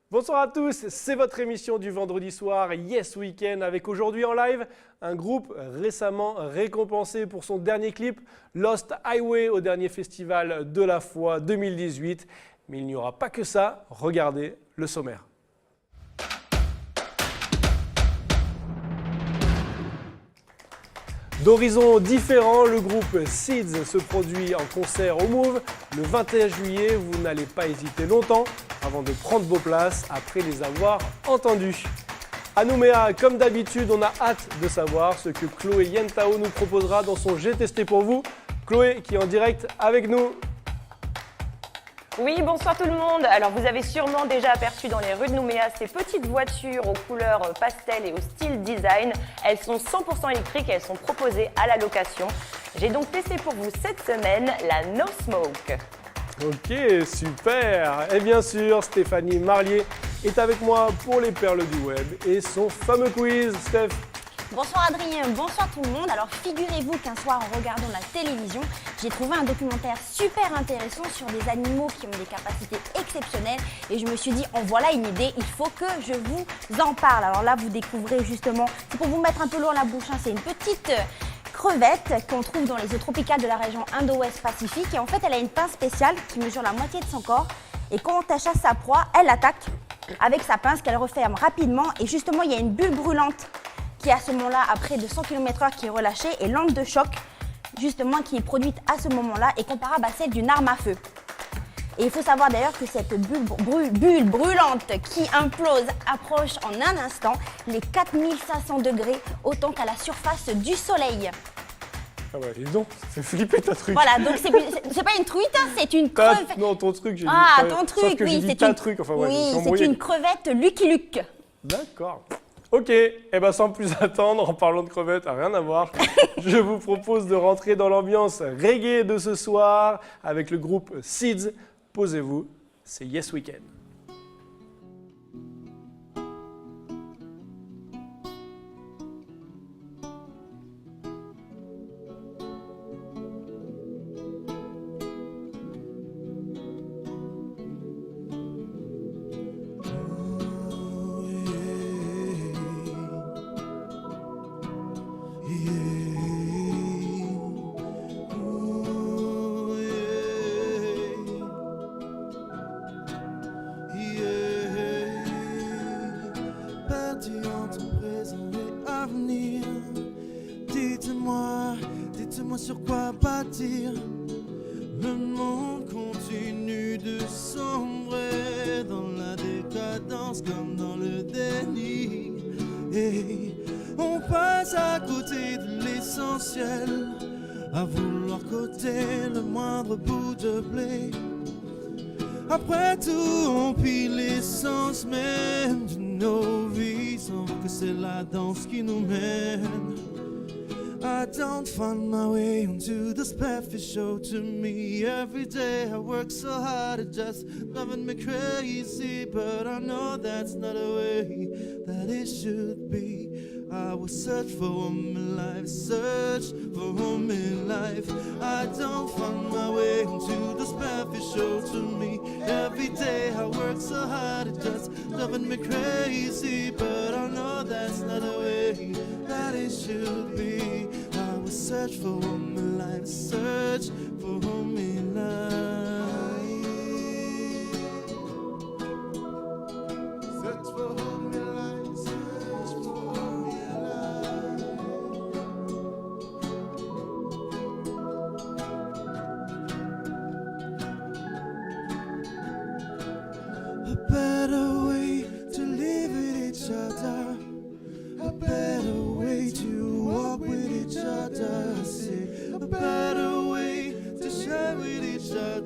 Bonsoir à tous, c'est votre émission du vendredi soir Yes Weekend avec aujourd'hui en live un groupe récemment récompensé pour son dernier clip Lost Highway au dernier festival de la foi 2018. Mais il n'y aura pas que ça, regardez le sommaire. D'horizons différents, le groupe Seeds se produit en concert au Move le 21 juillet. Vous n'allez pas hésiter longtemps avant de prendre vos places après les avoir entendus. À Nouméa, comme d'habitude, on a hâte de savoir ce que Chloé Yentao nous proposera dans son J'ai testé pour vous. Chloé qui est en direct avec nous. Oui, bonsoir tout le monde. Alors vous avez sûrement déjà aperçu dans les rues de Nouméa ces petites voitures aux couleurs pastel et au style design. Elles sont 100% électriques et elles sont proposées à la location. J'ai donc testé pour vous cette semaine la No Smoke. Ok, super. Et bien sûr, Stéphanie Marlier est avec moi pour les perles du web et son fameux quiz. Steph. Bonsoir Adrien, bonsoir tout le monde. Alors figurez-vous qu'un soir en regardant la télévision, j'ai trouvé un documentaire super intéressant sur des animaux qui ont des capacités exceptionnelles et je me suis dit en voilà une idée, il faut que je vous en parle. Alors là vous découvrez justement, c'est pour vous mettre un peu l'eau à la bouche, hein, c'est une petite crevette qu'on trouve dans les eaux tropicales de la région Indo-Ouest Pacifique et en fait elle a une pince spéciale qui mesure la moitié de son corps et quand on chasse sa proie, elle attaque avec sa pince qu'elle referme rapidement et justement il y a une bulle brûlante qui à ce moment-là, à près de 100 km/h, qui est relâchée, et l'onde de choc, justement, qui est produite à ce moment-là, est comparable à celle d'une arme à feu. Et il faut savoir d'ailleurs que cette bulle brûlante qui implose approche en un instant les 4500 degrés, autant qu'à la surface du Soleil. Ah ouais, dis donc, ça fait flipper ta truc. Voilà, donc c'est pas une truite, hein, c'est une crevette. Non, ton truc, j'ai dit. Ah, ton truc, oui, c'est une... une... truc. Enfin, ouais, oui, c'est une crevette Lucky Luke. D'accord. Ok, et bien sans plus attendre, en parlant de crevettes, rien à voir, je vous propose de rentrer dans l'ambiance reggae de ce soir avec le groupe Seeds. Posez-vous, c'est Yes Weekend. Dites-moi sur quoi bâtir. Le monde continue de sombrer dans la décadence comme dans le déni. Et on passe à côté de l'essentiel, à vouloir coter le moindre bout de blé. Après tout, on pille l'essence même de nos vies, sans que c'est la danse qui nous mène. I don't find my way into this path you show to me. Every day I work so hard, it just driving me crazy. But I know that's not a way that it should be. I will search for home in life, search for home in life. I don't find my way into this path you show to me. Every day I work so hard, it just driving me crazy. But I know that's not a way that it should be. I will search for home in life, search for home in life. Search for home in life, search for home in life. A better way to live with each other. A better way to walk with each other. See, a better way to share with each other.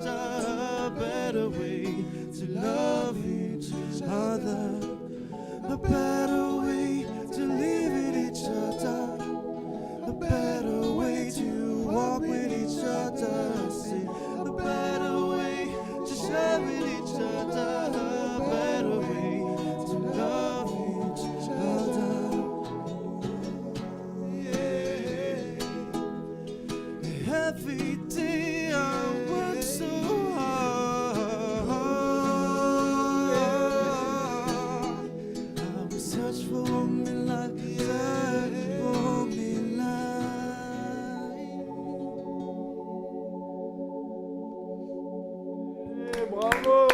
Bravo.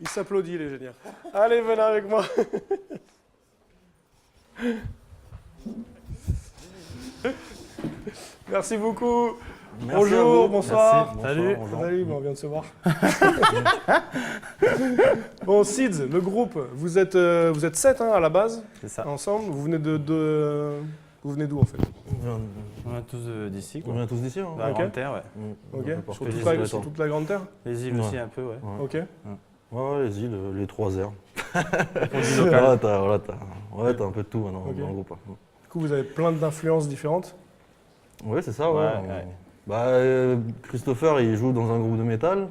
Il s'applaudit, les géniaux. Allez, venez avec moi. Merci beaucoup. Merci à Bonjour, vous. bonsoir. Merci. Salut. Bonsoir, bonjour. Salut, on vient de se voir. Bon, Seeds, le groupe, vous êtes 7 à la base, C'est ça. ensemble. Vous venez vous venez d'où en fait? On est tous d'ici, On quoi. vient tous d'ici. Hein. Dans la Ok. Grande Terre, ouais. Ok. Un peu partout. Sur toute la Grande Terre. Les îles aussi, un peu, ouais. Ok. Ouais, les îles, les 3 airs. Produits locaux. T'as un peu de tout maintenant Ok. dans le groupe. Du coup, vous avez plein d'influences différentes. Ouais, c'est ça, ouais. Ouais, On- ouais. Bah, Christopher, il joue dans un groupe de métal.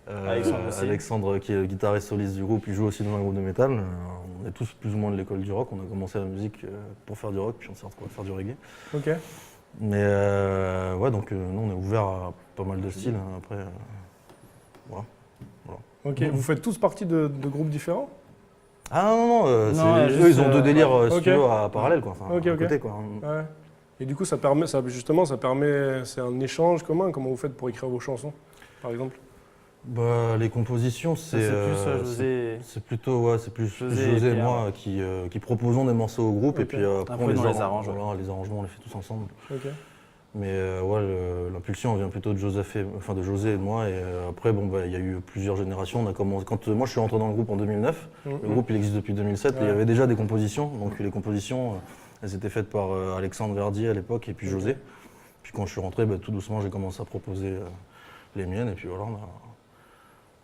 Alexandre aussi. Alexandre, qui est le guitariste soliste du groupe, il joue aussi dans un groupe de métal. On est tous plus ou moins de l'école du rock. On a commencé la musique pour faire du rock, puis on s'est retrouvé à faire du reggae. Ok. Mais ouais, donc nous, on est ouvert à pas mal de styles. Hein. Après, voilà. Ok. Vous faites tous partie de groupes différents? Ah non, Non, eux, juste, ils ont deux délires si ok. tu veux, à parallèle, quoi. Enfin, Ok, à ok. côté, quoi. Ouais. Et du coup, ça permet, c'est un échange commun. Comment vous faites pour écrire vos chansons, par exemple? Bah, les compositions, Ça, c'est C'est plus José. c'est plutôt ouais, c'est plus José José et et Pierre, moi qui proposons des morceaux au groupe Ok. et puis après Après, on on les les arrange, voilà, les arrangements on les fait tous ensemble. Ok. Mais ouais, l'impulsion vient plutôt de de José et de moi et après bon bah il y a eu plusieurs générations. On a commencé quand moi je suis rentré dans le groupe en 2009. Le groupe il existe depuis 2007 et il y Ouais. avait déjà des compositions. Donc les compositions elles étaient faites par Alexandre Verdier à l'époque et puis José. Puis quand je suis rentré, bah, tout doucement j'ai commencé à proposer les miennes et puis voilà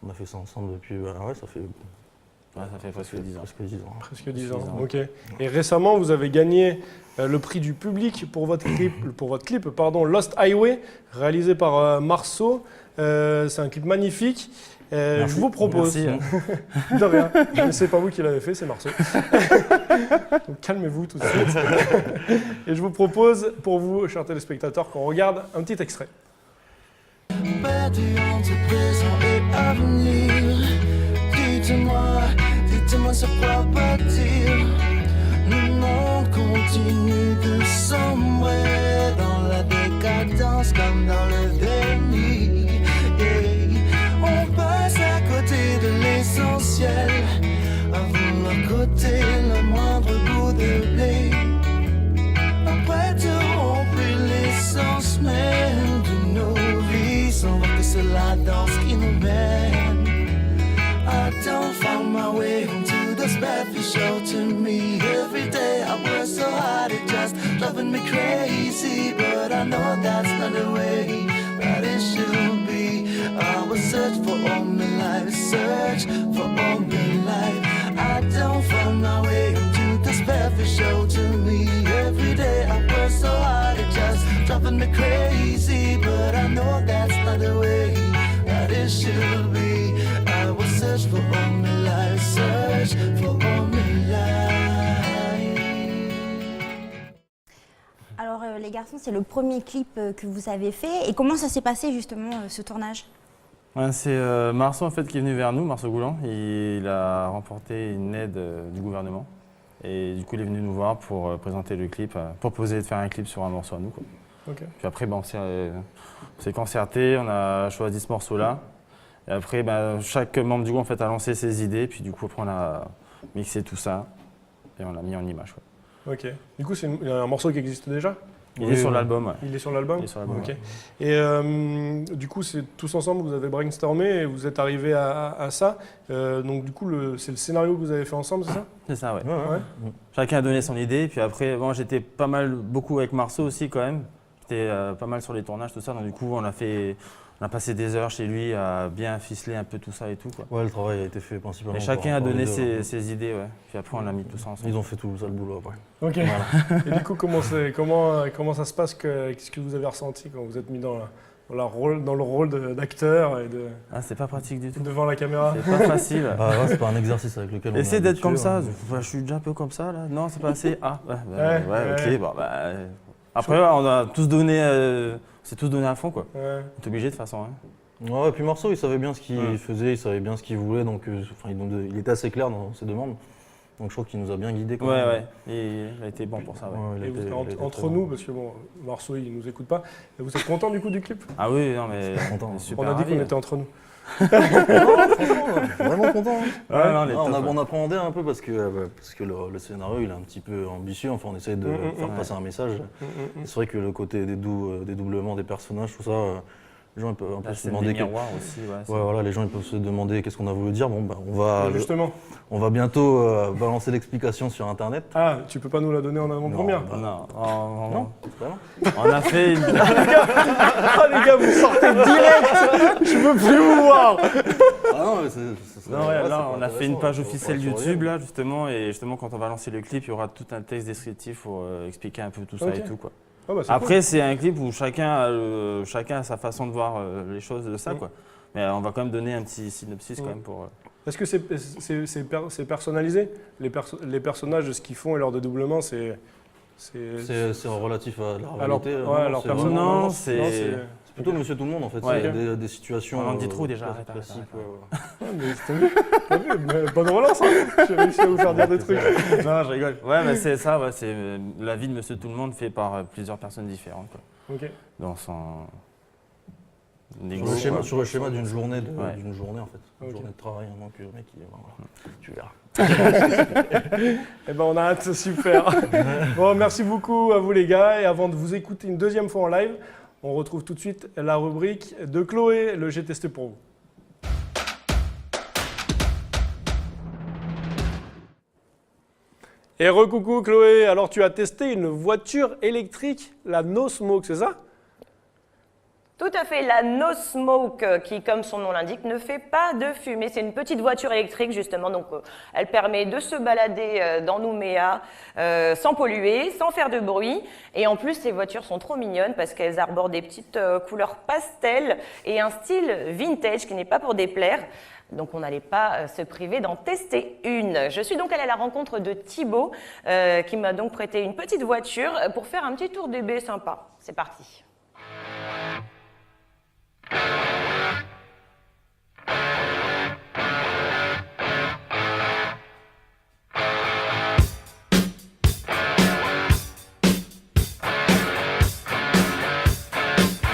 on a fait ça ensemble depuis ouais, ça fait Ouais, ça fait presque 10 ans. presque 10 ans. Presque 10 ans. 10 ans. Ok. Et récemment, vous avez gagné le prix du public pour votre clip, Lost Highway, réalisé par Marceau. C'est un clip magnifique. Je vous propose, Merci. de rien, c'est pas vous qui l'avez fait, c'est Marceau. Donc calmez-vous tout de suite. Et je vous propose, pour vous, chers téléspectateurs, qu'on regarde un petit extrait. Perdu entre présent et avenir. Dites-moi sur quoi bâtir. Le monde continue de sombrer dans la décadence comme dans le déni. Yeah. On passe à côté de l'essentiel, à vouloir côté le moindre bout de blé. Après tout, on prit l'essence même de nos vies, sans voir que c'est la danse qui nous mène. I don't find my way into this path you show to me. Every day I work so hard, it just driving me crazy. But I know that's not the way that it should be. I will search for all my life, search for all my life. I don't find my way into this path you show to me. Every day I work so hard, it just driving me crazy. But I know that's not the way that it should be. I will search for all my life, search for all my life. Alors les garçons, c'est le premier clip que vous avez fait. Et comment ça s'est passé justement ce tournage? Ouais, c'est Marceau en fait qui est venu vers nous, Marceau Goulan. Il a remporté une aide du gouvernement. Et du coup, il est venu nous voir pour présenter le clip, proposer de faire un clip sur un morceau à nous, quoi. Ok. Puis après, on s'est concerté, on a choisi ce morceau-là. Et après, chaque membre du groupe en fait, a lancé ses idées. Puis du coup, après, on a mixé tout ça et on l'a mis en image, quoi. Ok. Du coup, c'est un morceau qui existe déjà? Il est sur l'album, ouais. Il est sur l'album? Il est sur l'album, Ok. ouais. Et du coup, c'est tous ensemble, vous avez brainstormé et vous êtes arrivé à ça. Donc du coup, c'est le scénario que vous avez fait ensemble, c'est ça? C'est ça, ouais. Ouais. Chacun a donné son idée. Puis après, j'étais pas mal, beaucoup avec Marceau aussi quand même. J'étais pas mal sur les tournages, tout ça. Donc du coup, on a passé des heures chez lui à bien ficeler un peu tout ça et tout, quoi. Ouais, le travail a été fait principalement. Et chacun a par les donné deux, hein. ses idées, ouais. Puis après, on a mis tout ça ensemble. Ils ont fait tout ça le boulot après. Ok. Et du coup, comment ça se passe, qu'est-ce que vous avez ressenti quand vous êtes mis dans le rôle d'acteur et Ah, c'est pas pratique du tout. devant la caméra? C'est pas facile. Bah ouais, c'est pas un exercice avec lequel on est Essaye d'être habitué, comme ça. hein. Je suis déjà un peu comme ça, là. Non, c'est pas assez. Ah, Ouais, ok. Bon, après, on a tous donné, c'est tous donné à fond, quoi. Ouais. On est obligé de toute façon. Hein. Ouais, et puis Marceau, il savait bien ce qu'il Ouais. faisait, il savait bien ce qu'il voulait, donc il était assez clair dans ses demandes. Donc je trouve qu'il nous a bien guidés. quand Ouais, même. ouais. Et il a été bon pour ça, ouais. Ouais, il a Et été- il a été entre très nous, bon. parce que bon, Marceau il nous écoute pas, vous êtes content du coup du clip? Ah oui, non, mais content. on est super On a dit ravis, qu'on était entre nous. Non, franchement, vraiment content. hein. Ouais, non, on est Non, top, ouais. on appréhendait un peu parce que le scénario il est un petit peu ambitieux. Enfin, on essaie de faire passer un message. Et c'est vrai que le côté dédoublement des personnages, tout ça, les gens ils peuvent un peu La se scène demander. des miroirs aussi, ouais. c'est- Ouais, voilà, les gens ils peuvent se demander qu'est-ce qu'on a voulu dire. Bon, bah, Justement. on va bientôt balancer l'explication sur Internet. Ah, tu peux pas nous la donner en avant-première? Non, Non, Non, c'est pas non. on a fait une... Ah les gars, vous sortez direct. Je veux plus vous voir. Ah non, mais Non, ouais, c'est là, pas on a fait une intéressant, page faut officielle être sur YouTube, les- là, justement, et justement, quand on va lancer le clip, il y aura tout un texte descriptif pour expliquer un peu tout ça Ok. et tout, quoi. Ah bah, c'est Après, c'est un clip où chacun a sa façon de voir les choses de ça, quoi. Mais on va quand même donner un petit synopsis, quand même, pour... cool. Est-ce que c'est personnalisé les personnages, ce qu'ils font et leur dédoublement, c'est C'est relatif à la alors réalité. alors c'est personne vraiment- Non, c'est- c'est plutôt Monsieur Tout le Monde en fait. Ouais. C'est des situations. On en dit trop déjà, arrête, classiques, arrête. ouais, ouais. mais t'as vu, mais bonne relance, hein. J'ai réussi à vous faire dire des trucs. Non, je rigole. Ouais, mais c'est ça, ouais, c'est la vie de Monsieur Tout le Monde fait par plusieurs personnes différentes, quoi. Ok. Dans son... Sur le schéma, sur le schéma d'une journée, Ouais. d'une journée en fait. Une Ok. journée de travail, donc le mec, tu verras. Eh ben on a hâte, super. Bon, merci beaucoup à vous les gars. Et avant de vous écouter une deuxième fois en live, on retrouve tout de suite la rubrique de Chloé, le J'ai testé pour vous. Et recoucou Chloé, alors tu as testé une voiture électrique, la No Smoke, c'est ça? Tout à fait, la No Smoke, qui, comme son nom l'indique, ne fait pas de fumée. C'est une petite voiture électrique, justement, donc elle permet de se balader dans Nouméa sans polluer, sans faire de bruit. Et en plus, ces voitures sont trop mignonnes parce qu'elles arborent des petites couleurs pastel et un style vintage qui n'est pas pour déplaire. Donc on n'allait pas se priver d'en tester une. Je suis donc allée à la rencontre de Thibaut, qui m'a donc prêté une petite voiture pour faire un petit tour DB sympa. C'est parti.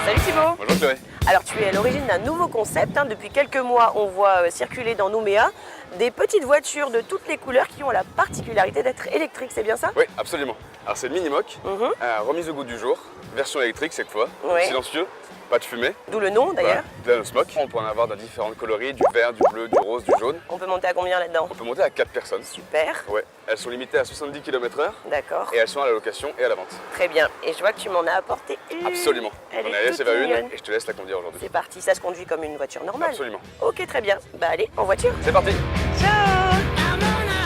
Salut Thibaut. Bonjour Chloé. Alors tu es à l'origine d'un nouveau concept. Depuis quelques mois, on voit circuler dans Nouméa des petites voitures de toutes les couleurs qui ont la particularité d'être électriques, c'est bien ça? Oui, absolument. Alors c'est le Minimoc, Mhm. remise au goût du jour, version électrique cette fois, Oui. silencieux, pas de fumée. D'où le nom d'ailleurs. Voilà, de la No Smoke. On peut en avoir de différents coloris, du vert, du bleu, du rose, du jaune. On peut monter à combien là-dedans? On peut monter à 4 personnes. Super, Ouais, elles sont limitées à 70 km/h d'accord, et elles sont à la location et à la vente. très bien. Et je vois que tu m'en as apporté une. Absolument. Elle On est a laissé toute vers mignonne. une et je te laisse la conduire aujourd'hui. C'est parti, ça se conduit comme une voiture normale. Absolument. Ok, très bien. Bah allez, en voiture. C'est parti. Ciao.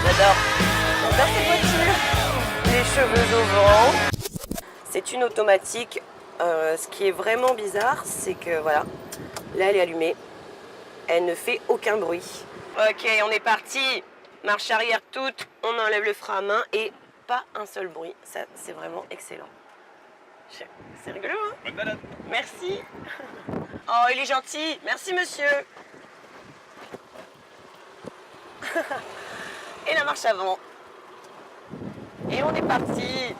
J'adore cette voiture. Les cheveux au vent. C'est une automatique. Ce qui est vraiment bizarre, c'est que voilà, là elle est allumée. Elle ne fait aucun bruit. Ok, on est parti. Marche arrière toute. On enlève le frein à main et pas un seul bruit. Ça, c'est vraiment excellent. C'est rigolo, hein? Bonne balade. Merci. Oh, il est gentil. Merci, monsieur. Et la marche avant. Et on est parti.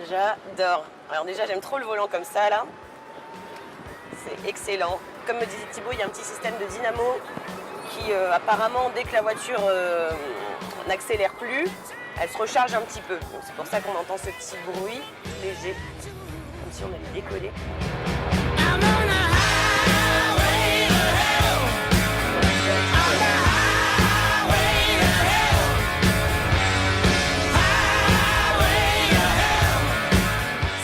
J'adore. Alors déjà, j'aime trop le volant comme ça, là. C'est excellent. Comme me disait Thibaut, il y a un petit système de dynamo qui, apparemment, dès que la voiture n'accélère plus, elle se recharge un petit peu. Donc, c'est pour ça qu'on entend ce petit bruit léger, comme si on allait décoller.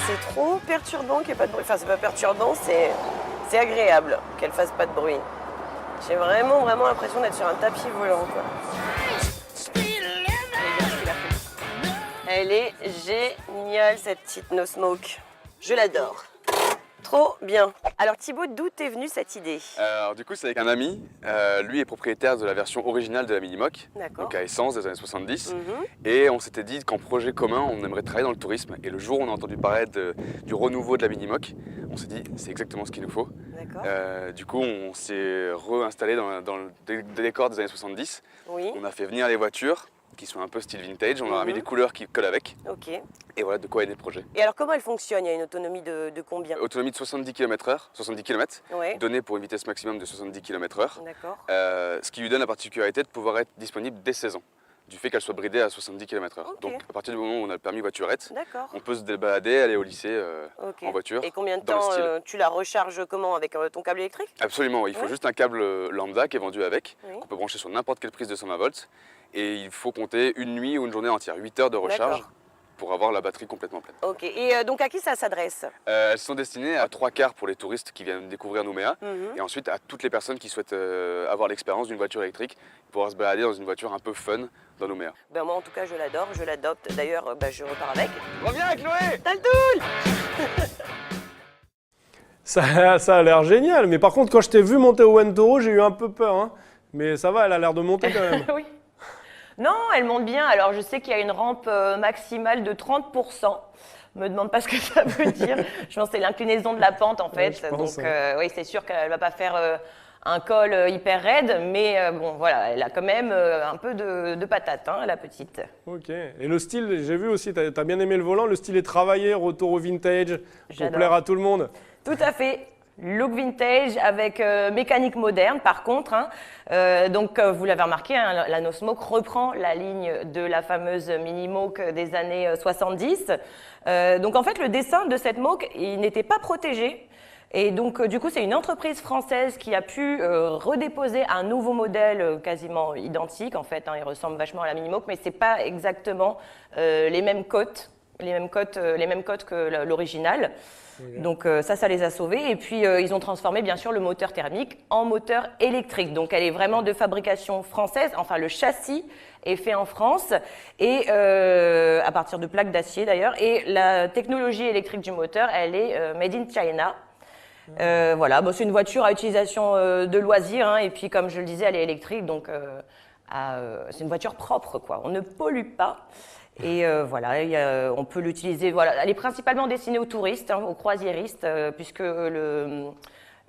C'est trop perturbant qu'il n'y ait pas de bruit. Enfin, c'est pas perturbant, c'est agréable qu'elle fasse pas de bruit. J'ai vraiment l'impression d'être sur un tapis volant, quoi. Elle est géniale, cette petite No Smoke. Je l'adore. Trop bien. Alors Thibaut, d'où t'es venue cette idée? Alors du coup c'est avec un ami, lui est propriétaire de la version originale de la Minimoc, D'accord. donc à essence des années 70, et on s'était dit qu'en projet commun on aimerait travailler dans le tourisme, et le jour où on a entendu parler du renouveau de la Minimoc, on s'est dit c'est exactement ce qu'il nous faut. D'accord. Du coup on s'est réinstallé dans le décor des années 70, Oui. on a fait venir les voitures qui sont un peu style vintage, on leur a mis des couleurs qui collent avec, Ok. et voilà de quoi est né le projet. Et alors comment elle fonctionne? Il y a une autonomie de combien? Autonomie de 70 km/h, 70 km, Ouais. donnée pour une vitesse maximum de 70 km/h. D'accord. Ce qui lui donne la particularité de pouvoir être disponible dès 16 ans, du fait qu'elle soit bridée à 70 km/h. Ok. Donc à partir du moment où on a le permis voiturette, D'accord. on peut se balader, aller au lycée Ok. en voiture. Et combien de dans le temps style. tu la recharges comment? Avec ton câble électrique? Absolument, il faut Ouais. juste un câble lambda qui est vendu avec, Oui. qu'on peut brancher sur n'importe quelle prise de 120 volts, et il faut compter une nuit ou une journée entière, 8 heures de recharge D'accord. pour avoir la batterie complètement pleine. Ok. Et donc à qui ça s'adresse? Elles sont destinées à 3/4 pour les touristes qui viennent découvrir Nouméa, Mhm. et ensuite à toutes les personnes qui souhaitent avoir l'expérience d'une voiture électrique, pouvoir se balader dans une voiture un peu fun dans Nouméa. Ben moi en tout cas je l'adore, je l'adopte. D'ailleurs je repars avec. Reviens Chloé! T'as le tool. Ça a l'air génial, mais par contre, quand je t'ai vu monter au Wentoro, j'ai eu un peu peur. Hein. Mais ça va, elle a l'air de monter quand même. Oui. Non, elle monte bien. Alors, je sais qu'il y a une rampe maximale de 30%. Me demande pas ce que ça veut dire. Je pense que c'est l'inclinaison de la pente, en fait. je pense, Donc, oui, c'est sûr qu'elle va pas faire un col hyper raide, mais bon, voilà, elle a quand même un peu de patate, hein, la petite. Ok. Et le style, j'ai vu aussi, t'as bien aimé le volant. Le style est travaillé, retour au vintage, pour J'adore. plaire à tout le monde. Tout à fait. Look vintage avec mécanique moderne par contre. Hein. Donc vous l'avez remarqué, hein, la No Smoke reprend la ligne de la fameuse Mini Moke des années 70. Donc en fait le dessin de cette Moke, il n'était pas protégé. Et donc du coup c'est une entreprise française qui a pu redéposer un nouveau modèle quasiment identique en fait. Hein, il ressemble vachement à la Mini Moke mais c'est pas exactement les mêmes côtes. Les mêmes côtes que l'original. Donc ça les a sauvés. Et puis ils ont transformé bien sûr le moteur thermique en moteur électrique. Donc elle est vraiment de fabrication française. Enfin le châssis est fait en France et à partir de plaques d'acier d'ailleurs. Et la technologie électrique du moteur, elle est made in China. Voilà, bon, c'est une voiture à utilisation de loisir. Hein, et puis comme je le disais, elle est électrique. Donc c'est une voiture propre, quoi. On ne pollue pas. Et voilà, on peut l'utiliser. Voilà, elle est principalement destinée aux touristes, hein, aux croisiéristes, puisque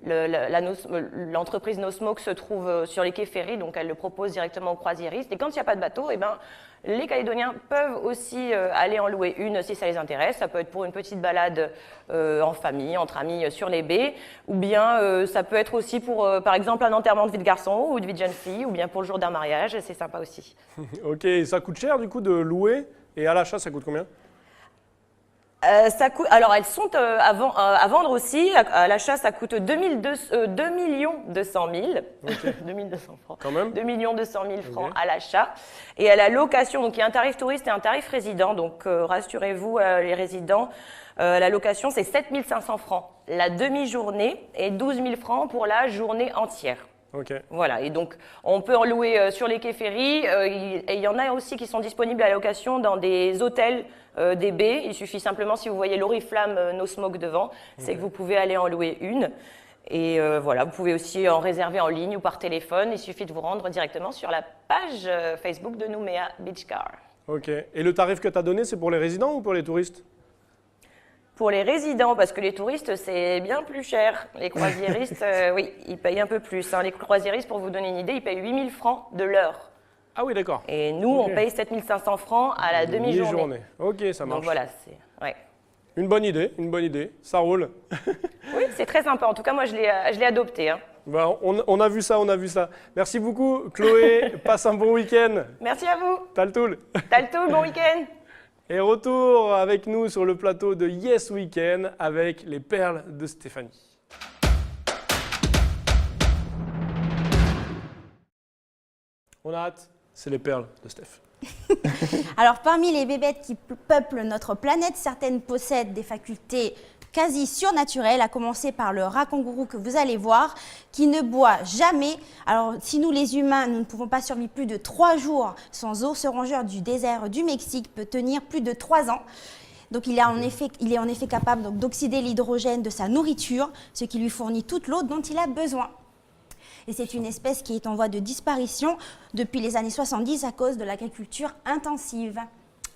l'entreprise No Smoke se trouve sur les quais ferrés, donc elle le propose directement aux croisiéristes. Et quand il n'y a pas de bateau, eh ben, les Calédoniens peuvent aussi aller en louer une si ça les intéresse. Ça peut être pour une petite balade en famille, entre amis sur les baies, ou bien ça peut être aussi pour, par exemple, un enterrement de vie de garçon ou de vie de jeune fille, ou bien pour le jour d'un mariage. C'est sympa aussi. Ok, ça coûte cher du coup de louer. Et à l'achat, ça coûte combien? Ça coûte, alors elles sont à vendre aussi. À l'achat, ça coûte 2 200 000. Okay. 2 200 francs. Quand même. 2 200 000 francs à l'achat. Et à la location, donc il y a un tarif touriste et un tarif résident. Donc rassurez-vous, les résidents, la location, c'est 7 500 francs la demi-journée et 12 000 francs pour la journée entière. Okay. Voilà, et donc on peut en louer sur les quais ferries, et il y en a aussi qui sont disponibles à la location dans des hôtels des baies. Il suffit simplement, si vous voyez l'Oriflamme No Smoke devant, c'est que vous pouvez aller en louer une. Et voilà, vous pouvez aussi en réserver en ligne ou par téléphone. Il suffit de vous rendre directement sur la page Facebook de Nouméa Beach Car. Ok, et le tarif que tu as donné, c'est pour les résidents ou pour les touristes? Pour les résidents, parce que les touristes, c'est bien plus cher. Les croisiéristes, oui, ils payent un peu plus. Hein. Les croisiéristes, pour vous donner une idée, ils payent 8 000 francs de l'heure. Ah oui, d'accord. Et nous, on paye 7 500 francs à la demi-journée. Ok, ça marche. Donc voilà, c'est... Ouais. Une bonne idée, ça roule. Oui, c'est très sympa. En tout cas, moi, je l'ai adopté. Hein. Bah, on a vu ça. Merci beaucoup, Chloé. Passe un bon week-end. Merci à vous. Taltoul. Taltoul, bon week-end. Et retour avec nous sur le plateau de Yes Weekend avec les perles de Stéphanie. On a hâte, c'est les perles de Steph. Alors, parmi les bébêtes qui peuplent notre planète, certaines possèdent des facultés quasi surnaturelles, à commencer par le rat kangourou que vous allez voir, qui ne boit jamais. Alors, si nous, les humains, nous ne pouvons pas survivre plus de 3 jours sans eau, ce rongeur du désert du Mexique peut tenir plus de 3 ans. Donc il est en effet capable donc, d'oxyder l'hydrogène de sa nourriture, ce qui lui fournit toute l'eau dont il a besoin. Et c'est une espèce qui est en voie de disparition depuis les années 70 à cause de l'agriculture intensive.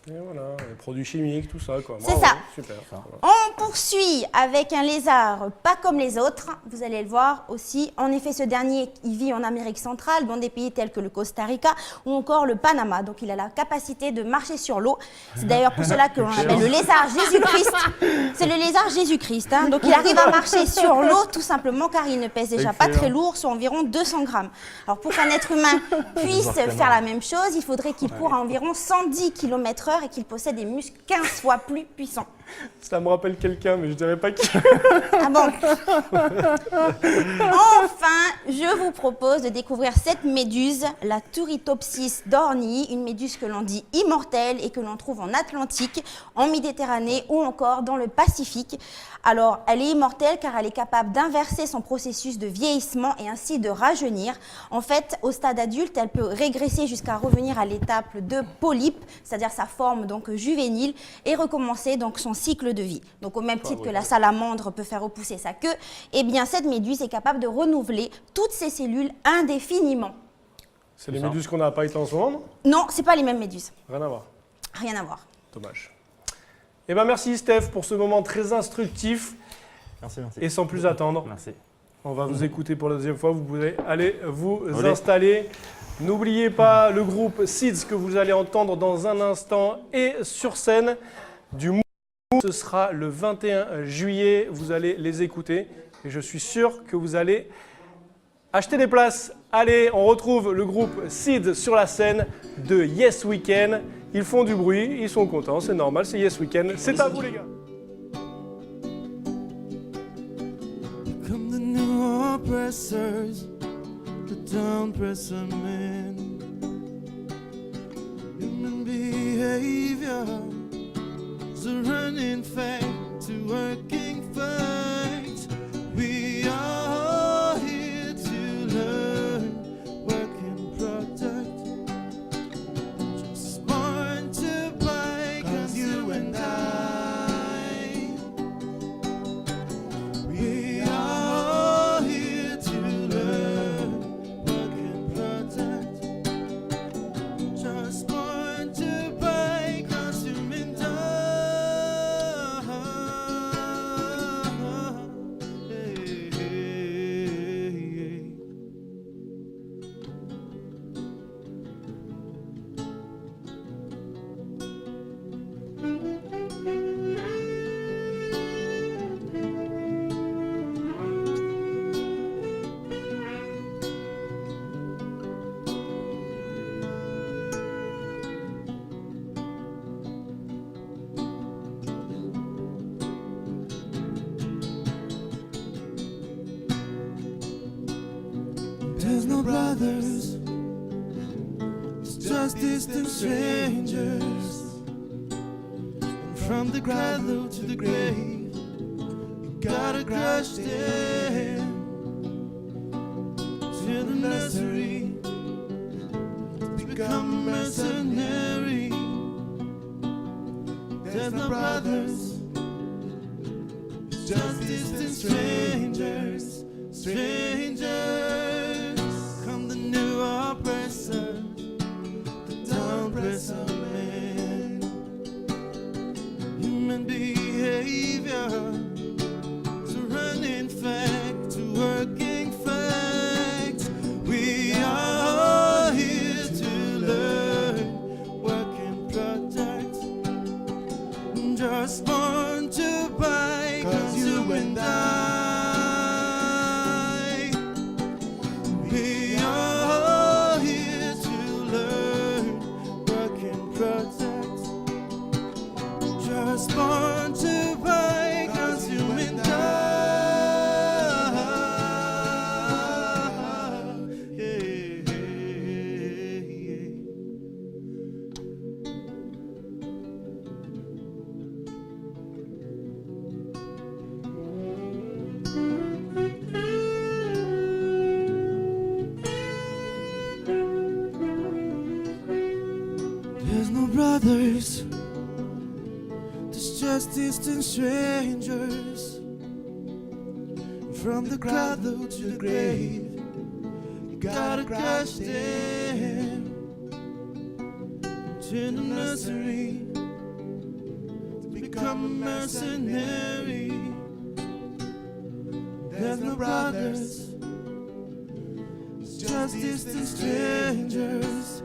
Et voilà, les produits chimiques, tout ça, quoi. C'est Bravo, ça. Super. On poursuit avec un lézard pas comme les autres, vous allez le voir aussi. En effet, ce dernier, il vit en Amérique centrale, dans des pays tels que le Costa Rica ou encore le Panama. Donc il a la capacité de marcher sur l'eau. C'est d'ailleurs pour cela que l'on l'appelle le lézard Jésus-Christ. C'est le lézard Jésus-Christ. Hein. Donc il arrive à marcher sur l'eau tout simplement car il ne pèse déjà pas très lourd, soit environ 200 grammes. Alors pour qu'un être humain puisse faire la même chose, il faudrait qu'il court à environ 110 km/h et qu'il possède des muscles 15 fois plus puissants. Ça me rappelle quelqu'un, mais je dirais pas qui. Ah bon. Enfin, je vous propose de découvrir cette méduse, la Turritopsis dornii, une méduse que l'on dit immortelle et que l'on trouve en Atlantique, en Méditerranée ou encore dans le Pacifique. Alors, elle est immortelle car elle est capable d'inverser son processus de vieillissement et ainsi de rajeunir. En fait, au stade adulte, elle peut régresser jusqu'à revenir à l'étape de polype, c'est-à-dire sa forme donc juvénile, et recommencer donc son cycle de vie. Donc au même titre que la salamandre peut faire repousser sa queue, eh bien cette méduse est capable de renouveler toutes ses cellules indéfiniment. C'est les méduses qu'on a à Python en ce moment, non? Non, c'est pas les mêmes méduses. Rien à voir. Rien à voir. Dommage. Eh ben merci Steph pour ce moment très instructif. Merci, merci. Et sans plus attendre, Merci. on va vous écouter pour la deuxième fois. Vous pouvez aller vous installer. N'oubliez pas le groupe Seeds que vous allez entendre dans un instant et sur scène du Move. Ce sera le 21 juillet. Vous allez les écouter et je suis sûr que vous allez acheter des places. Allez, on retrouve le groupe Seeds sur la scène de Yes Weekend. Ils font du bruit, ils sont contents, c'est normal, c'est Yes Weekend. C'est à vous les gars. Come the new oppressors, the down presser men. Human behavior is a running fight to working fight. We are here to learn, work and protect. Just born to buy, 'cause you and I, we are here to learn, work and protect. Just born to buy, consume and die. Hey, hey, hey. There's no brothers, it's just distant strangers. And from the cradle to the grave, you gotta crush them. To the nursery, to become mercenary. There's no brothers, it's just distant strangers, strangers. Come the new oppressor, the down presser man. Human behavior is a running fact, to working fact. We are here to learn, work and protect. Just born to buy, 'cause you and I, we are here to learn, work and protect. Just born to buy, consume and die. Yeah, yeah, yeah. There's no brothers, there's just distant strangers. From the cradle to the grave, you gotta crush them. To the nursery to become a mercenary. There's no brothers, it's just distant strangers,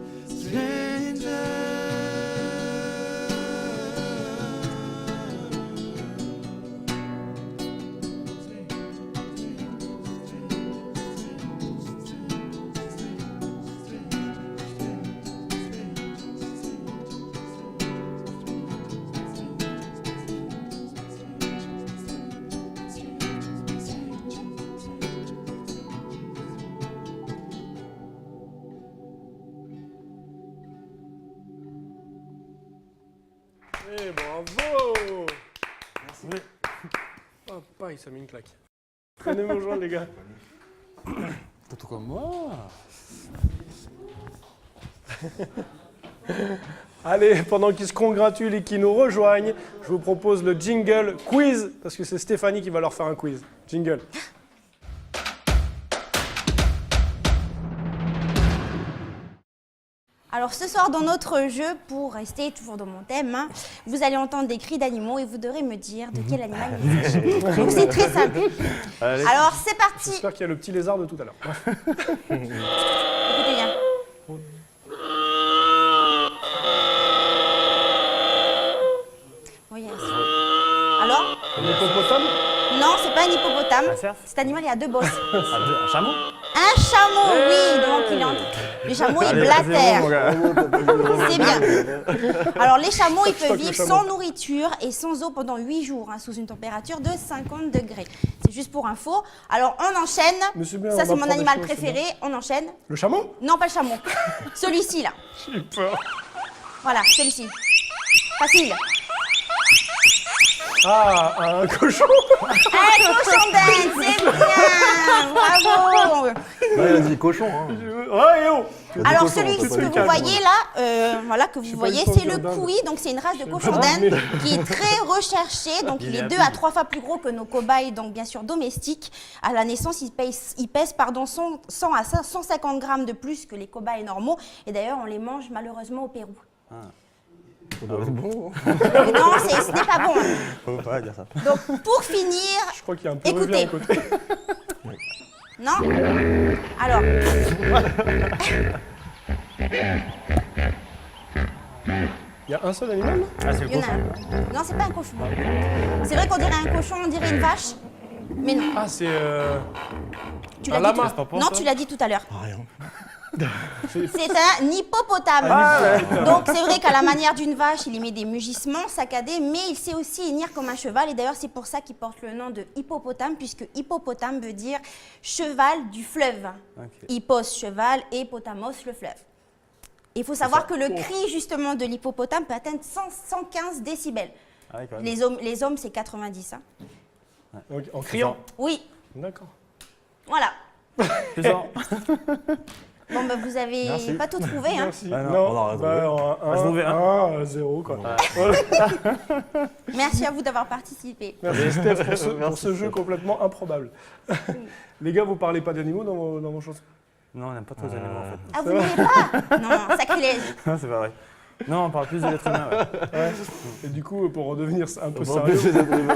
Eh, bravo! Merci. Oh, pareil, ça met une claque. Prenez vos joints, les gars. Tout comme moi. Allez, pendant qu'ils se congratulent et qu'ils nous rejoignent, je vous propose le jingle quiz, parce que c'est Stéphanie qui va leur faire un quiz. Jingle. Alors ce soir dans notre jeu, pour rester toujours dans mon thème, hein, vous allez entendre des cris d'animaux et vous devrez me dire de quel animal il s'agit. Donc c'est très simple. Allez. Alors c'est parti. J'espère qu'il y a le petit lézard de tout à l'heure. Écoutez bien. Oui, alors? Un hippopotame? Non, c'est pas un hippopotame. Un cerf? Cet animal, il a deux bosses. Un chameau? Un chameau, oui. Donc il est en... Le chameau, il blatère. C'est bien. Alors les chameaux, ils peuvent vivre sans nourriture et sans eau pendant 8 jours, hein, sous une température de 50 degrés. C'est juste pour info. Alors on enchaîne. Mais c'est bien, Ça on c'est mon apprend des animal choses, c'est préféré. On enchaîne. Le chameau? Non, pas le chameau. Celui-ci là. J'ai eu peur. Voilà, celui-ci. Facile. Ah, un cochon? Un cochon d'Inde, c'est bien. Bravo. Ouais, il a dit cochon. Hein. Ouais, yo! Alors cochon, celui on peut que pas vous le voyez là, voilà que vous pas voyez, une c'est le coquille d'Inde. Koui, donc c'est une race de cochon pas d'Inde d'Inde. qui est très recherché, donc il est 2 à 3 fois plus gros que nos cobayes, donc bien sûr domestiques. À la naissance, il pèse 100 à 150 grammes de plus que les cobayes normaux, et d'ailleurs on les mange malheureusement au Pérou. Ça doit être bon. Mais non, ce n'est pas bon. Faut pas dire ça. Donc pour finir, Je crois qu'il y a un péruvien à côté. non. Alors, Il y a un seul animal? Ah, c'est le il y en a cochon. un. Non, c'est pas un cochon. C'est vrai qu'on dirait un cochon, on dirait une vache, mais non. Ah, c'est Tu un l'as dit lama. tout- Non, tu l'as dit tout à l'heure. Rien. C'est un hippopotame. Donc c'est vrai qu'à la manière d'une vache, il émet des mugissements saccadés, mais il sait aussi hennir comme un cheval. Et d'ailleurs, c'est pour ça qu'il porte le nom de hippopotame, puisque hippopotame veut dire cheval du fleuve. Ok. Hippos, cheval, et potamos, le fleuve. Et il faut savoir que le cri justement de l'hippopotame peut atteindre 115 décibels. Ah, ouais, quand même. Les hommes, c'est 90. Hein. Ok, en criant? Oui, D'accord. voilà. C'est ça. Bon, bah, vous avez Merci. pas tout trouvé. Hein. Merci. Ah non, on a bah, je trouvais 1-0 quoi. Voilà. Merci à vous d'avoir participé. Merci Steph pour ce jeu complètement improbable. Les gars, vous parlez pas d'animaux dans vos chansons? Non, on n'aime pas trop les animaux en fait. Ah, vous n'aimez pas? Non, sacrilège. Non, c'est pas vrai. Non, on parle plus de l'être humain. Ouais. Ouais. Et du coup, pour redevenir un peu On va sérieux, empêcher d'être humain.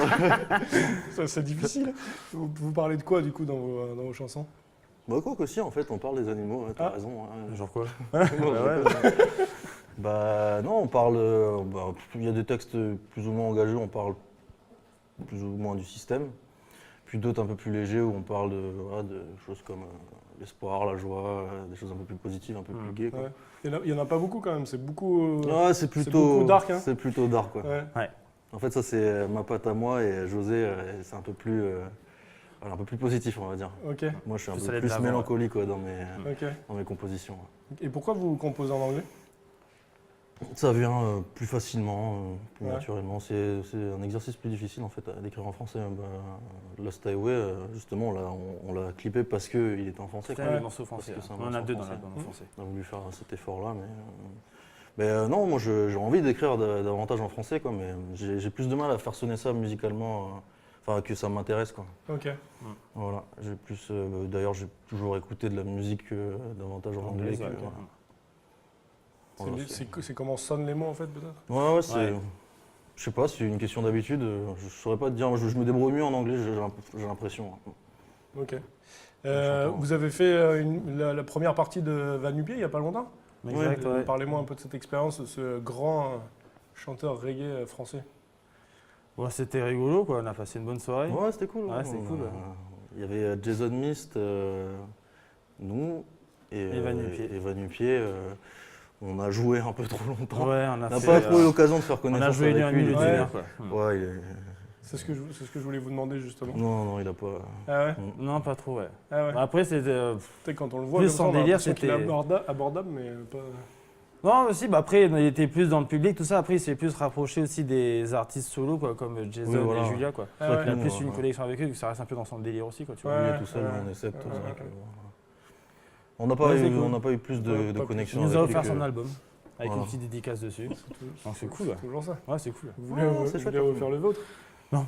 ça, c'est difficile. Vous parlez de quoi du coup dans vos chansons? Bah quoi qu'aussi, en fait, on parle des animaux, ouais, t'as Ah. raison. Hein. Genre quoi? Bah non, on parle... il y a des textes plus ou moins engagés, on parle plus ou moins du système. Puis d'autres un peu plus légers où on parle de choses comme l'espoir, la joie, des choses un peu plus positives, un peu plus gaies. Quoi. Ouais. Il y en a pas beaucoup quand même, c'est beaucoup... Ouais, c'est plutôt beaucoup dark, hein. C'est plutôt dark, quoi. Ouais. En fait, ça c'est ma patte à moi et José, c'est un peu plus positif, on va dire. Ok, Moi, je suis un Plus peu aller de plus l'avant, mélancolique quoi, dans ok. mes compositions. Et pourquoi vous composez en anglais? Ça vient plus facilement, plus Ouais. naturellement. C'est un exercice plus difficile en fait d'écrire en français. Lost Highway, justement, on l'a clippé parce qu'il était en français. C'est quoi. un morceau français. Parce que c'est un On en a morceau deux dans français. l'album en français. On a voulu faire cet effort-là, Non, moi j'ai envie d'écrire davantage en français, quoi, mais j'ai plus de mal à faire sonner ça musicalement, enfin que ça m'intéresse, quoi. Ok. Voilà, j'ai plus. D'ailleurs, j'ai toujours écouté de la musique davantage en anglais. ouais, Voilà, C'est comment sonnent les mots en fait peut-être? Ouais, c'est. Ouais. Je sais pas, c'est une question d'habitude. Je saurais pas te dire. Je me débrouille mieux en anglais, j'ai l'impression. Ok. J'entends. Vous avez fait la première partie de Vanupier il n'y a pas longtemps? Exact, ouais. Parlez-moi un peu de cette expérience, de ce grand chanteur reggae français. Ouais, c'était rigolo, quoi. On a passé une bonne soirée. Ouais, c'était cool. Ouais, c'était cool, ouais. Il y avait Jason Mist, nous et Vanupier. On a joué un peu trop longtemps. Ouais, On n'a pas trop eu l'occasion de faire On connaissance a joué avec une lui. nuit, il le était- dîner, quoi. Ouais, il est... C'est ce que je voulais vous demander justement. Non, il a pas... Ah ouais? Non, pas trop, ouais. Ah ouais. Bah, après, c'était. Peut-être quand on le voit plus comme ça, son on a délire, l'impression qu'il est c'était- abordable, mais pas... Non, aussi, bah après, il était plus dans le public, tout ça. Après, il s'est plus rapproché aussi des artistes solos, quoi, comme Jason Oui, voilà. et Julia, quoi. Ah Il ouais. a plus Ouais. une connexion avec eux, que ça reste un peu dans son délire aussi, quoi, tu vois. Ouais. Lui est tout seul, ouais. on est 7. Ouais. On n'a pas, Ouais, c'est eu, cool. on n'a pas eu plus Ouais, de pas plus. connexion Il nous a avec lui offert que- son album, avec Voilà. une petite dédicace dessus. Donc c'est cool, ouais. Toujours ça. Ouais, c'est cool. Vous voulez, Ouais, vous c'est chouette, voulez hein. refaire le vôtre? Non.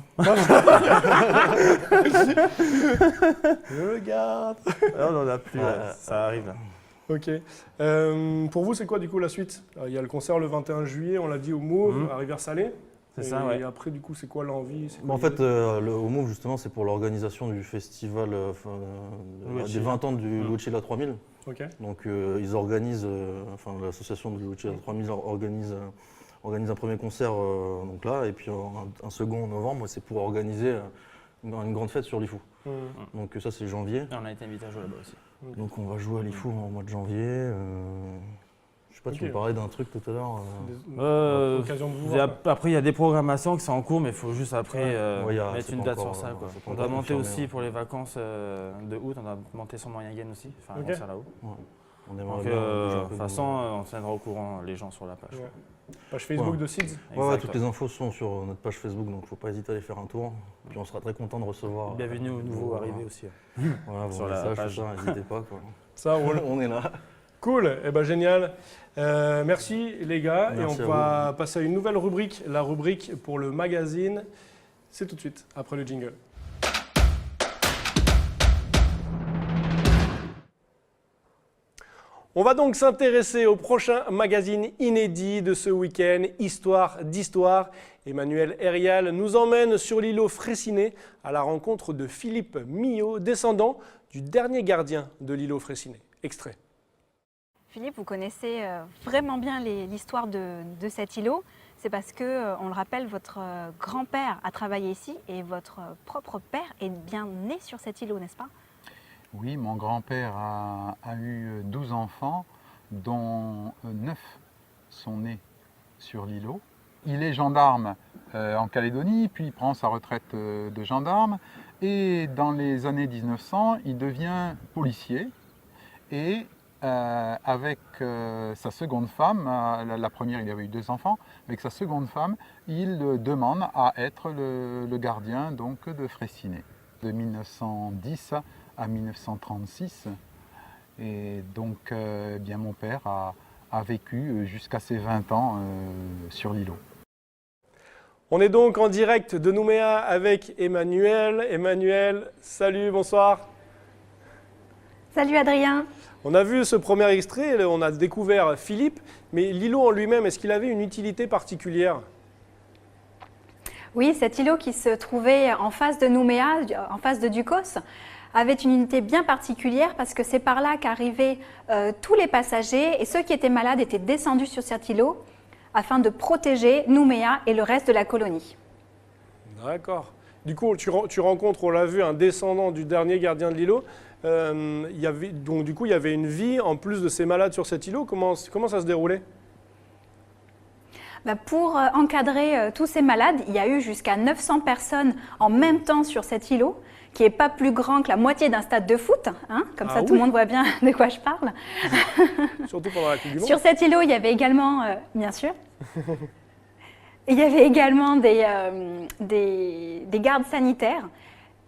Je le garde. Ah, on en a plus, Ouais, ça arrive là. Ok. Pour vous, c'est quoi du coup la suite? Il y a le concert le 21 juillet, on l'a dit au Mauve, à Rivière-Salée. C'est Et ça, ouais. Et après, du coup, c'est quoi l'envie? C'est Bah, en quoi fait, le Mauve, justement, c'est pour l'organisation du festival des 20 ans du Luchilla 3000. Ok. Donc, ils organisent, l'association de Luchilla 3000 organise un premier concert donc là, et puis un second en novembre, c'est pour organiser une grande fête sur l'IFU. Donc, ça, c'est janvier. Et on a été invité à jouer là-bas aussi. Donc, on va jouer à l'IFU en mois de janvier. Je sais pas, tu Ok. me parlais d'un truc tout à l'heure. L'occasion de vous voir. Après, il y a des programmations qui sont en cours, mais il faut juste après Ouais, mettre c'est une pas date encore, sur ça, quoi. c'est pas On doit encore monter confirmé, aussi ouais. pour les vacances de août, on doit monter sur Moyengen aussi, faire un Ok. concert là-haut. Ouais. On aimerait Donc, bien bouger un de peu toute de- façon, on tiendra au courant les gens sur la page. Ouais. Page Facebook Ouais. de Seeds. Ouais, Exact, toutes ouais. les infos sont sur notre page Facebook, donc faut pas hésiter à aller faire un tour. Puis on sera très content de recevoir. Bienvenue aux nouveaux arrivés aussi. Voilà, vos sur la messages, page. tout ça, n'hésitez pas. Quoi. Ça roule. On est là. Cool, eh ben génial. Merci les gars. Merci et on à va passer à une nouvelle rubrique, la rubrique pour le magazine. C'est tout de suite, après le jingle. On va donc s'intéresser au prochain magazine inédit de ce week-end, Histoire d'Histoire. Emmanuel Hérial nous emmène sur l'îlot Fraissinet à la rencontre de Philippe Millot, descendant du dernier gardien de l'îlot Fraissinet. Extrait. Philippe, vous connaissez vraiment bien l'histoire de cet îlot. C'est parce que, on le rappelle, votre grand-père a travaillé ici et votre propre père est bien né sur cet îlot, n'est-ce pas? Oui, mon grand-père a eu 12 enfants, dont 9 sont nés sur l'îlot. Il est gendarme en Calédonie, puis il prend sa retraite de gendarme. Et dans les années 1900, il devient policier. Et avec sa seconde femme, la première il avait eu 2 enfants, avec sa seconde femme, il demande à être le gardien donc, de Fraissinet. De 1910 à 1936. Et donc bien mon père a vécu jusqu'à ses 20 ans sur l'îlot. On est donc en direct de Nouméa avec Emmanuel. Emmanuel, salut, bonsoir. Salut Adrien. On a vu ce premier extrait, on a découvert Philippe, mais l'îlot en lui-même, est-ce qu'il avait une utilité particulière? Oui, cet îlot qui se trouvait en face de Nouméa, en face de Ducos, avait une unité bien particulière parce que c'est par là qu'arrivaient tous les passagers et ceux qui étaient malades étaient descendus sur cet îlot afin de protéger Nouméa et le reste de la colonie. D'accord. Du coup, tu rencontres, on l'a vu, un descendant du dernier gardien de l'îlot. Donc du coup, il y avait une vie en plus de ces malades sur cet îlot. Comment ça se déroulait? Pour encadrer tous ces malades, il y a eu jusqu'à 900 personnes en même temps sur cet îlot, qui n'est pas plus grand que la moitié d'un stade de foot, hein, comme ça tout le monde voit bien de quoi je parle. Surtout pendant la Coupe du Monde. Sur cet îlot, il y avait également, bien sûr, il y avait également des gardes sanitaires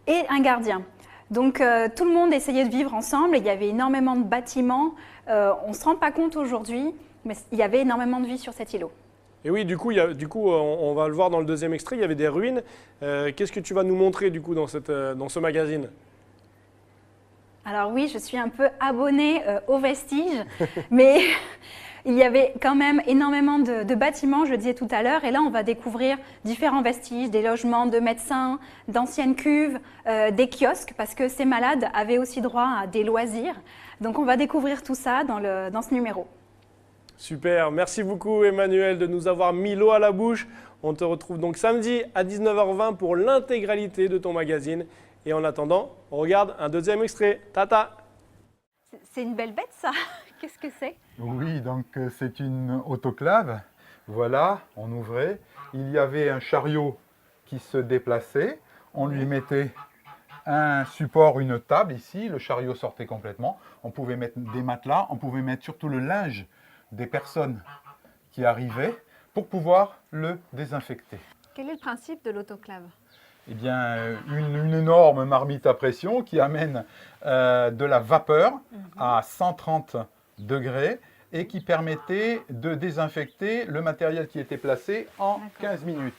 et un gardien. Donc tout le monde essayait de vivre ensemble, il y avait énormément de bâtiments. On ne se rend pas compte aujourd'hui, Mais il y avait énormément de vie sur cet îlot. Et oui, du coup, on va le voir dans le deuxième extrait, il y avait des ruines. Qu'est-ce que tu vas nous montrer du coup dans ce magazine? Alors oui, je suis un peu abonnée aux vestiges, mais il y avait quand même énormément de bâtiments, je le disais tout à l'heure, et là on va découvrir différents vestiges, des logements de médecins, d'anciennes cuves, des kiosques, parce que ces malades avaient aussi droit à des loisirs. Donc on va découvrir tout ça dans ce numéro. Super, merci beaucoup Emmanuel de nous avoir mis l'eau à la bouche. On te retrouve donc samedi à 19h20 pour l'intégralité de ton magazine. Et en attendant, on regarde un deuxième extrait. Tata! C'est une belle bête ça. Qu'est-ce que c'est? Oui, donc c'est une autoclave. Voilà, on ouvrait. Il y avait un chariot qui se déplaçait. On lui mettait un support, une table ici. Le chariot sortait complètement. On pouvait mettre des matelas. On pouvait mettre surtout le linge des personnes qui arrivaient pour pouvoir le désinfecter. Quel est le principe de l'autoclave? Eh bien, une énorme marmite à pression qui amène de la vapeur à 130 degrés et qui permettait de désinfecter le matériel qui était placé en 15 minutes.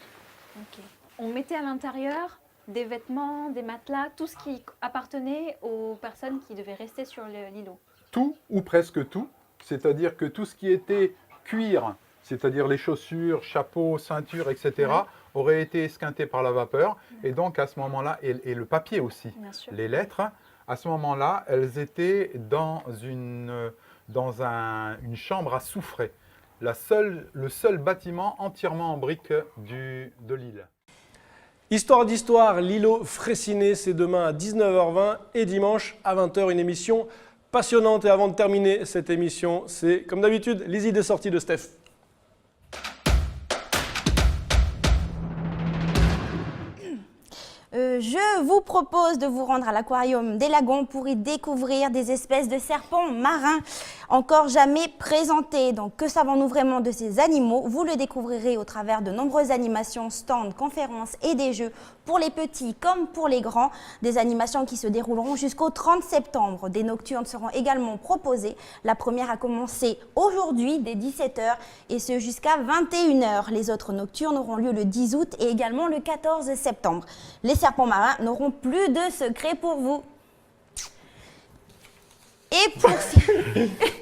Okay. On mettait à l'intérieur des vêtements, des matelas, tout ce qui appartenait aux personnes qui devaient rester sur l'îlot. Tout ou presque tout, c'est-à-dire que tout ce qui était cuir, c'est-à-dire les chaussures, chapeaux, ceintures, etc., aurait été esquinté par la vapeur. Et donc à ce moment-là, et le papier aussi, les lettres, à ce moment-là, elles étaient dans une chambre à soufrer. Le seul bâtiment entièrement en briques de l'île. Histoire d'histoire, l'îlot Fraissinet, c'est demain à 19h20 et dimanche à 20h, une émission passionnante. Et avant de terminer cette émission, c'est comme d'habitude les idées sorties de Steph. Je vous propose de vous rendre à l'aquarium des Lagons pour y découvrir des espèces de serpents marins encore jamais présentés. Donc, que savons-nous vraiment de ces animaux? Vous le découvrirez au travers de nombreuses animations, stands, conférences et des jeux pour les petits comme pour les grands. Des animations qui se dérouleront jusqu'au 30 septembre. Des nocturnes seront également proposées. La première a commencé aujourd'hui dès 17h et ce jusqu'à 21h. Les autres nocturnes auront lieu le 10 août et également le 14 septembre. Les serpents marins n'auront plus de secrets pour vous. Et pour...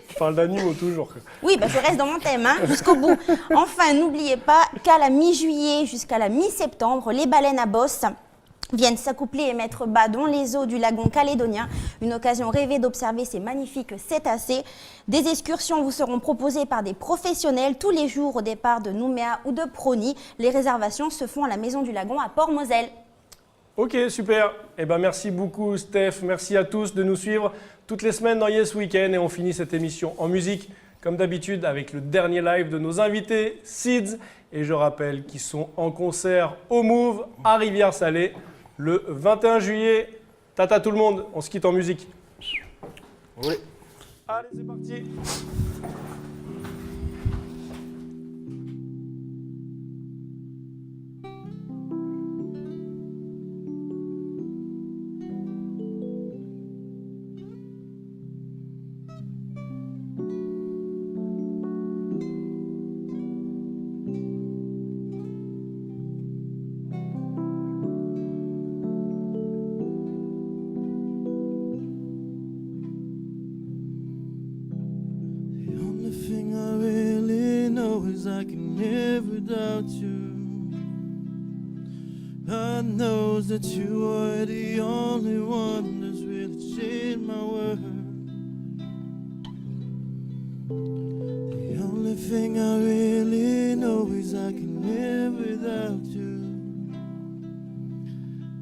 Je parle d'animaux toujours. Oui, je reste dans mon thème, jusqu'au bout. Enfin, n'oubliez pas qu'à la mi-juillet jusqu'à la mi-septembre, les baleines à bosse viennent s'accoupler et mettre bas dans les eaux du lagon calédonien. Une occasion rêvée d'observer ces magnifiques cétacés. Des excursions vous seront proposées par des professionnels tous les jours au départ de Nouméa ou de Prony. Les réservations se font à la Maison du Lagon à Port-Moselle. Ok, super. Eh ben, merci beaucoup Steph. Merci à tous de nous suivre toutes les semaines dans Yes Weekend. Et on finit cette émission en musique, comme d'habitude, avec le dernier live de nos invités, Seeds. Et je rappelle qu'ils sont en concert au Move à Rivière-Salée le 21 juillet. Tata tout le monde, on se quitte en musique. Oui. Allez, c'est parti. I can live without you. God knows that you are the only one that's really changed my world. The only thing I really know is I can live without you.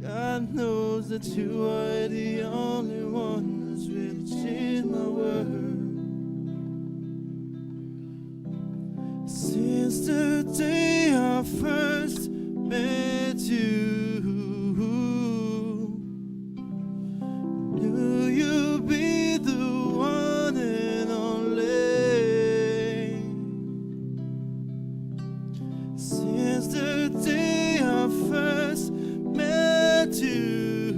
God knows that you are the only one that's really changed my world. Since the day I first met you, knew you'd be the one and only. Since the day I first met you,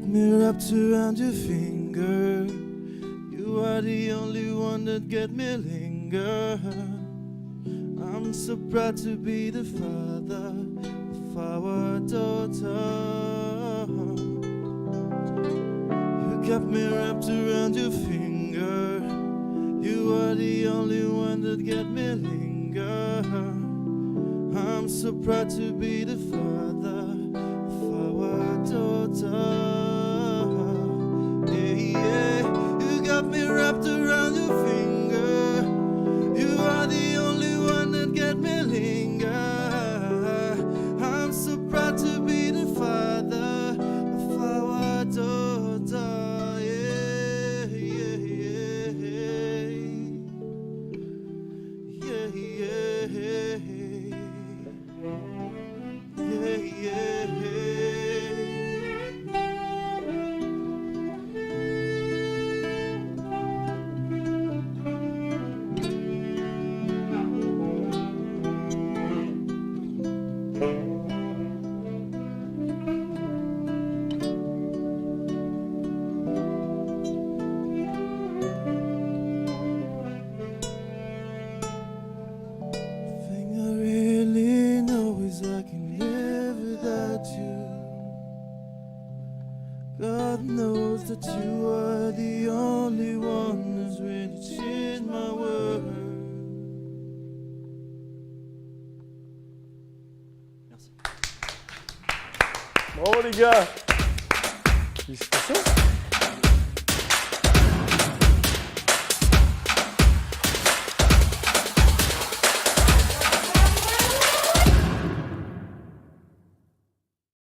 me wrapped around your finger. You are the only one that get me linger. I'm so proud to be the father of our daughter. You got me wrapped around your finger. You are the only one that get me linger. I'm so proud to be the father of our daughter. Yeah, yeah. You got me wrapped around your finger. You are the only one that get me linger. I'm so proud to be the father of our daughter. Yeah, yeah, yeah. Yeah, yeah. Yeah, yeah. Thing I really know is I can live without you. God knows that you are the only one who's really changed my world. Bravo les gars. Félicitations.